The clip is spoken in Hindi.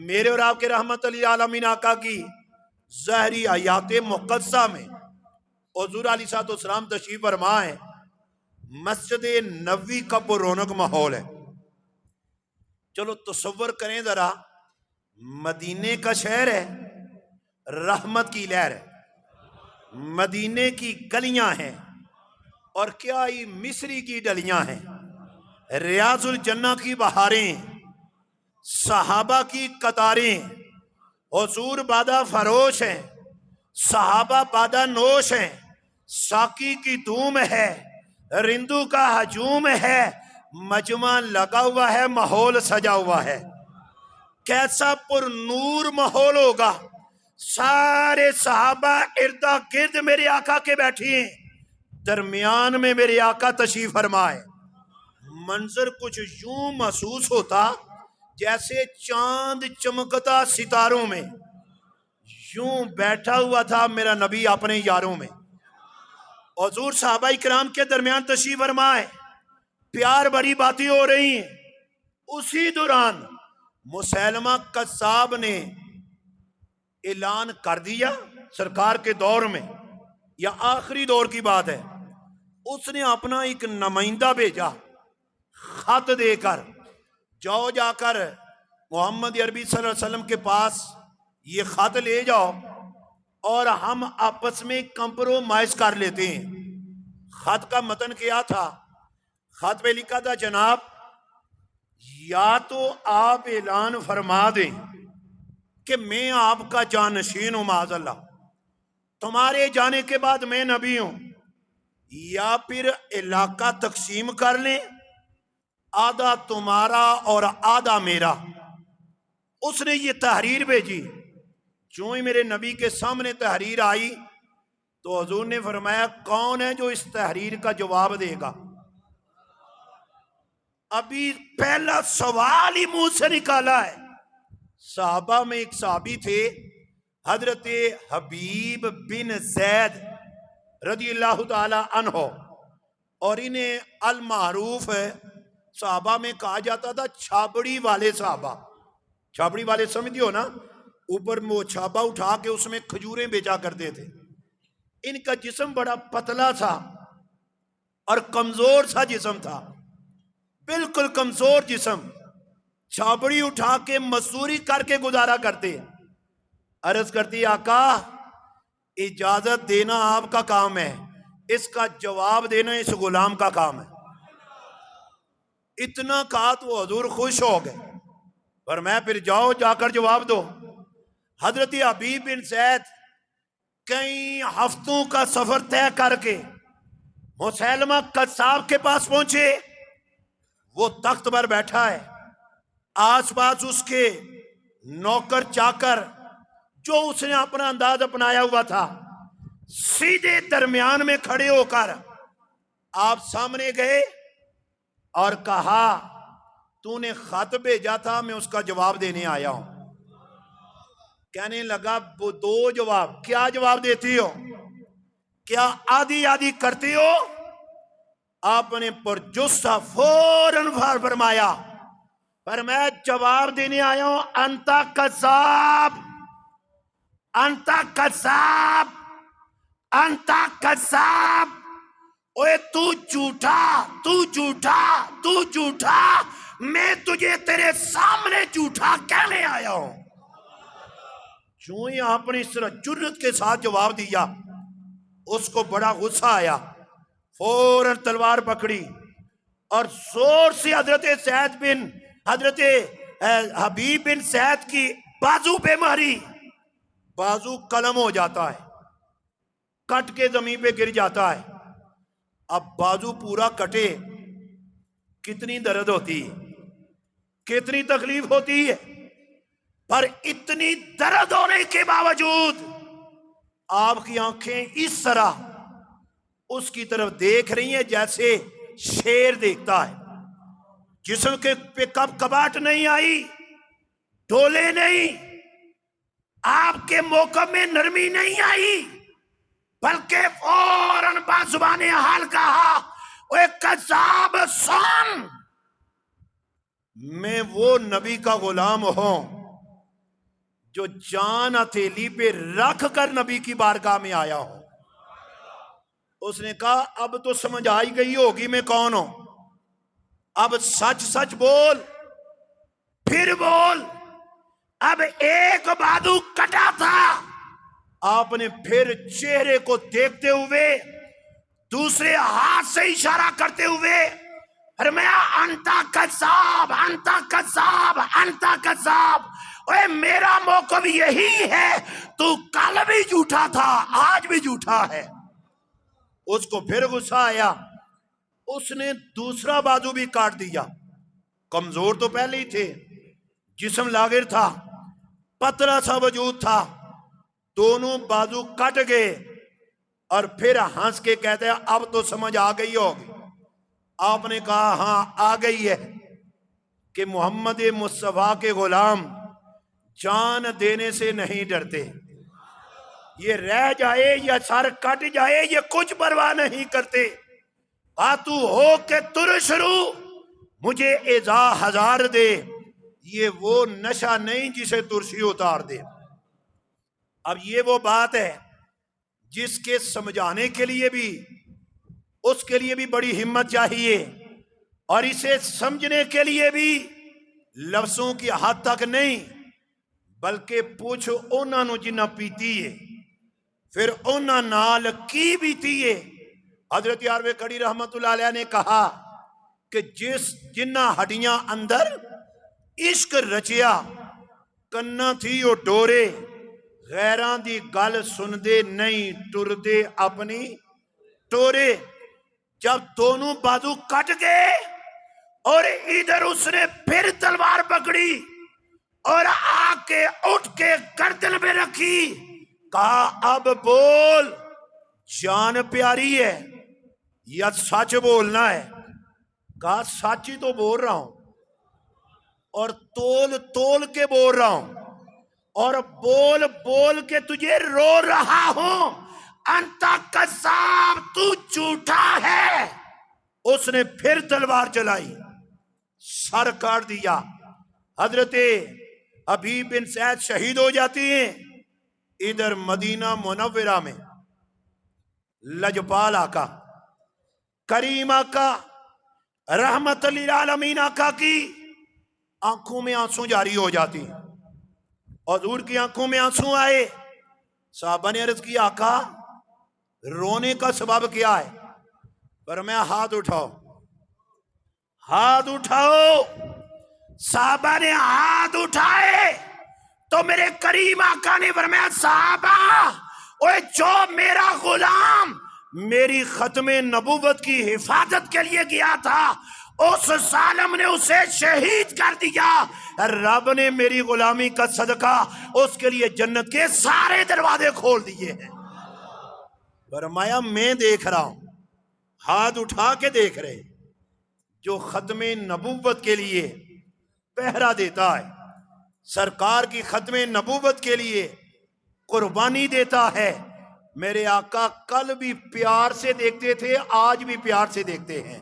मेरे और आपके रहमत लिल आलमीन आका की ज़हरी आयात मुक़द्दसा में हुज़ूर अलैहिस्सलाम तशरीफ फरमा है। मस्जिद नबवी का पुरौनक माहौल है। चलो तसव्वुर करें जरा, मदीने का शहर है, रहमत की लहर है, मदीने की गलियां हैं और क्या ही मिस्री की डलियां हैं, रियाजुल जन्ना की बहारें, सहाबा की कतारें, हुजूर बादा फरोश हैं, सहाबा बादा नोश हैं, साकी की धूम है, रिंदू का हजूम है, मजमा लगा हुआ है, माहौल सजा हुआ है। कैसा पुरनूर माहौल होगा। सारे सहाबा इर्दा गिर्द मेरे आका के बैठी हैं, दरमियान में मेरे आका तशरीफ फरमाए। मंजर कुछ यूं महसूस होता जैसे चांद चमकता सितारों में, यूं बैठा हुआ था मेरा नबी अपने यारों में। हुजूर सहाबा इकराम के दरमियान तशरीफ फरमाए, प्यार भरी बातें हो रही हैं। उसी दौरान मुसैलमा कज़्ज़ाब ने ऐलान कर दिया, सरकार के दौर में या आखिरी दौर की बात है, उसने अपना एक नुमाइंदा भेजा खत देकर, जाओ जाकर मोहम्मद अरबी सल्लल्लाहु अलैहि वसल्लम के पास ये खत ले जाओ और हम आपस में कंप्रोमाइज कर लेते हैं। खत का मतन क्या था? खत पे लिखा था, जनाब या तो आप ऐलान फरमा दें कि मैं आपका जानशीन हूं माज़अल्लाह, तुम्हारे जाने के बाद मैं नबी हूं, या फिर इलाका तकसीम कर लें, आधा तुम्हारा और आधा मेरा। उसने ये तहरीर भेजी। जो ही मेरे नबी के सामने तहरीर आई तो हुजूर ने फरमाया, कौन है जो इस तहरीर का जवाब देगा? अभी पहला सवाल ही मुंह से निकाला है। साहबा में एक साहबी थे, हजरत हबीब बिन जैद रज़ियल्लाहु ताला अन्हो, और इन्हें अल मारूफ साहबा में कहा जाता था छाबड़ी वाले साहबा। छाबड़ी वाले समझते हो ना, ऊपर वो छाबा उठा के उसमें खजूरें बेचा करते थे। इनका जिस्म बड़ा पतला था और कमजोर सा जिस्म था, बिल्कुल कमजोर जिस्म। छाबड़ी उठा के मजदूरी करके गुजारा करते। अर्ज करती, आका इजाजत देना आपका काम है, इसका जवाब देना इस गुलाम का काम है। इतना कहा तो हजूर खुश हो गए, पर मैं फिर जाओ जाकर जवाब दो। हजरत हबीब बिन सैद कई हफ्तों का सफर तय करके मुसैलमा कज़्ज़ाब के पास पहुंचे। वो तख्त पर बैठा है, आसपास उसके नौकर चाकर, जो उसने अपना अंदाज अपनाया हुआ था, सीधे दरमियान में खड़े होकर आप सामने गए और कहा, तूने खत भेजा था, मैं उसका जवाब देने आया हूं। कहने लगा, वो दो जवाब, क्या जवाब देती हो? क्या आधी आधी करती हो? आपने पुरजुस्सा फौरन फरमाया, पर मैं जवाब देने आया हूं, अंता कज़्ज़ाब, अंता कज़्ज़ाब, अंता कज़्ज़ाब। ओए तू झूठा, तू झूठा, तू झूठा, मैं तुझे तेरे सामने झूठा कहने आया हूं। जो ही आपने इस तरह जुर्रत के साथ जवाब दिया, उसको बड़ा गुस्सा आया, फौरन तलवार पकड़ी और जोर से हजरत हबीब बिन सैद की बाजू पे मारी। बाजू कलम हो जाता है, कट के जमीन पे गिर जाता है। अब बाजू पूरा कटे, कितनी दर्द होती है, कितनी तकलीफ होती है, पर इतनी दर्द होने के बावजूद आपकी आंखें इस तरह उसकी तरफ देख रही हैं जैसे शेर देखता है। जिस्म के पे कब कबाट नहीं आई, डोले नहीं, आपके मौका में नरमी नहीं आई, बल्कि फौरन बाजुबाने हाल कहा, ओए कज़्ज़ाब सुन, मैं वो नबी का गुलाम हूं जो जान हथेली पे रख कर नबी की बारगाह में आया हो। उसने कहा अब तो समझ आई गई होगी मैं कौन हूं, अब सच सच बोल, फिर बोल। अब एक बाजू कटा था, आपने फिर चेहरे को देखते हुए दूसरे हाथ से इशारा करते हुए फरमाया अंता कज़्ज़ाब, अंता कज़्ज़ाब, अंता कज़्ज़ाब। ओए मेरा मौक़िफ़ यही है, तू कल भी झूठा था, आज भी झूठा है। उसको फिर गुस्सा आया, उसने दूसरा बाजू भी काट दिया। कमजोर तो पहले ही थे, जिस्म लागिर था, पतला सा वजूद था, दोनों बाजू कट गए और फिर हंस के कहते हैं अब तो समझ आ गई होगी। आपने कहा हां आ गई है कि मोहम्मद मुस्तफा के गुलाम जान देने से नहीं डरते। ये रह जाए या सर कट जाए ये कुछ परवाह नहीं करते। आतू हो के तुर शुरू मुझे एजा हजार दे, ये वो नशा नहीं जिसे तुरसी उतार दे। अब ये वो बात है जिसके समझाने के लिए भी उसके लिए भी बड़ी हिम्मत चाहिए, और इसे समझने के लिए भी लफ्जों की हद तक नहीं, बल्कि पूछ उन्होंने जिन्ना पीती है फिर उन्होंने नाल की बीती है। हजरत यारवे कड़ी रहमतुल्लाह अलैह ने कहा कि जिन्ना हड्डियां अंदर इश्क रचिया, कन्ना थी वो डोरे, गैरां दी गल सुनदे नहीं टुरदे अपनी टोरे। जब दोनों बाजू कट गए और इधर उसने फिर तलवार पकड़ी और आके उठ के गर्दन में रखी, कहा अब बोल, जान प्यारी है या सच बोलना है। कहा सच ही तो बोल रहा हूं और तोल तोल के बोल रहा हूं और बोल बोल के तुझे रो रहा हूं। अंता कज़्ज़ाब, तू झूठा है। उसने फिर तलवार चलाई, सर काट दिया। हजरते हबीब बिन सैद शहीद हो जाती हैं। इधर मदीना मुनव्वरा में लजपाल आका, करीम आका, रहमत लिल आलमीन आका की आंखों में आंसू जारी हो जाती हैं। हुजूर की आंखों में आंसू आए। साहबा ने अर्ज की आका रोने का सबब क्या है? फरमाया हाथ उठाओ, हाथ उठाओ। साहबा ने हाथ उठाए तो मेरे करीम आका ने फरमाया साहबा, ओए जो मेरा गुलाम मेरी खत्मे नबूवत की हिफाजत के लिए गया था उस सालम ने उसे शहीद कर दिया। रब ने मेरी गुलामी का सदका उसके लिए जन्नत के सारे दरवाजे खोल दिए हैं। फरमाया मैं देख रहा हूं, हाथ उठा के देख रहे, जो खत्मे नबूवत के लिए पहरा देता है, सरकार की खत्मे नबूवत के लिए कुर्बानी देता है। मेरे आका कल भी प्यार से देखते थे, आज भी प्यार से देखते हैं।